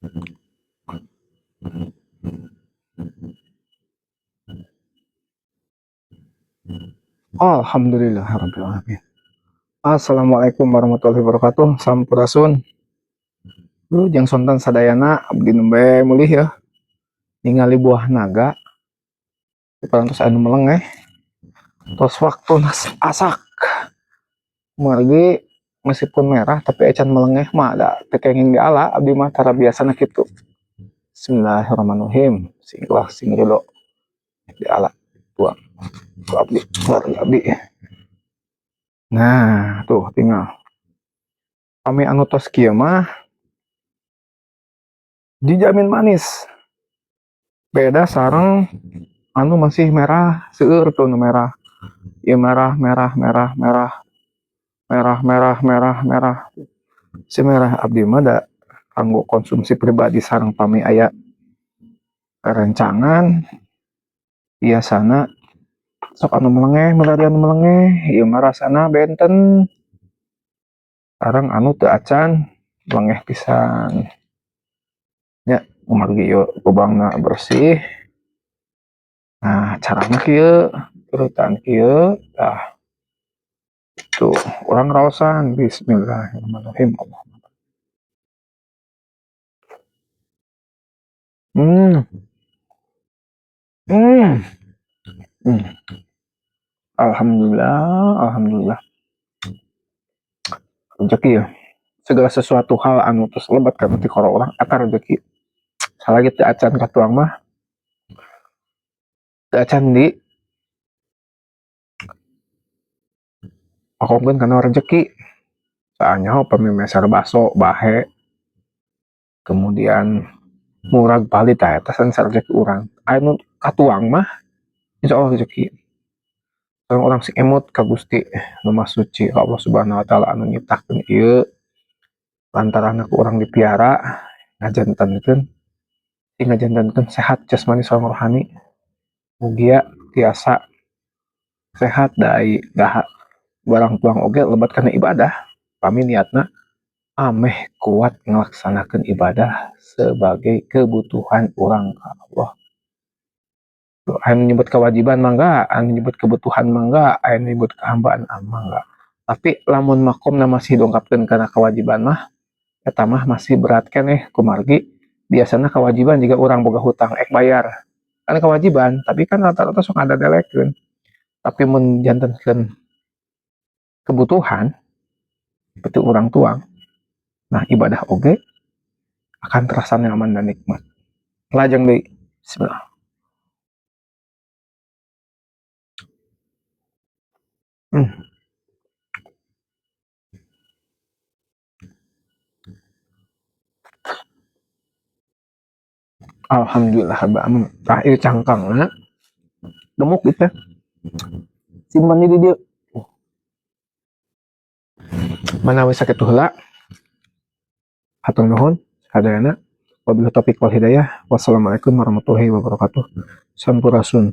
Alhamdulillahirrahmanirrahim. Assalamualaikum warahmatullahi wabarakatuh. Sampurasun. Lu jeung sonten sadayana abdi nembe mulih ya. Ningali buah naga. Parantos anu melengeh. Tos waktu asak. Margi meskipun merah tapi ecan melengeh mah ada tekenging di ala abdi mah tara biasana kitu. Bismillahirrahmanirrahim. Singlah sing ridho di ala tuang. Ku abdi, keluarga abdi. Nah, tuh tinggal. Kami anu tos kieu mah dijamin manis. Beda sareng anu masih merah, seueur tuh nu merah. Ya merah, merah, merah, merah. Merah, merah, merah, merah. Si merah abdi mah da kanggo konsumsi pribadi sareng pami aya rencangan biasana sok anu melengeh, melari anu melengeh, ieu mah rasana benten. Sareng anu teu acan, melengeh pisan. Ya, umargi ieu lubangna bersih. Nah, carana kieu, urutan kieu, tah tuh orang raosan bismillahirrahmanirrahim. Hmm. Hmm. Hmm. Alhamdulillah, alhamdulillah. Rezeki ya. Segala sesuatu hal anu terus lebat ka ti koro orang eta rezeki. Salagi teu acan ka tuang mah, teu acan di pakokeun kana rezeki. Soalnya upami meser baso, bahe, kemudian murag palit eta rezeki urang. Anu katuang mah insyaallah rezeki. Orang orang si emot ka Gusti nu Maha Suci Allah Subhanahu wa taala anu nyiptakeun ieu lantaran aku orang dipiara ngajantenkeun ngajantenkeun sehat jasmani sareng rohani mugia tiasa sehat dai daha barang tuang oge lebat kana ibadah pami niatna ameh kuat ngelaksanakeun ibadah sebagai kebutuhan orang ka Allah. Anu nyebut kewajiban mah enggak, anu nyebut kebutuhan mah enggak, anu nyebut kehambaan mah enggak. Tapi lamun makomna masih dongkapkeun kana kewajiban mah eta mah masih berat keneh kumargi biasana kewajiban jika orang boga hutang ek bayar kan kewajiban tapi kan rata-rata sok ada delekeun tapi mun jantenkeun kebutuhan seperti orang tuang nah ibadah oge akan terasa nyaman dan nikmat lajeng deui bismillah. Hmm. Alhamdulillah amin tah ieu cangkangna gemuk gitu simpan di dieu manawi sakitu heula hatur nuhun sadayana wabillahi taufiq wal hidayah wassalamualaikum warahmatullahi wabarakatuh sampurasun.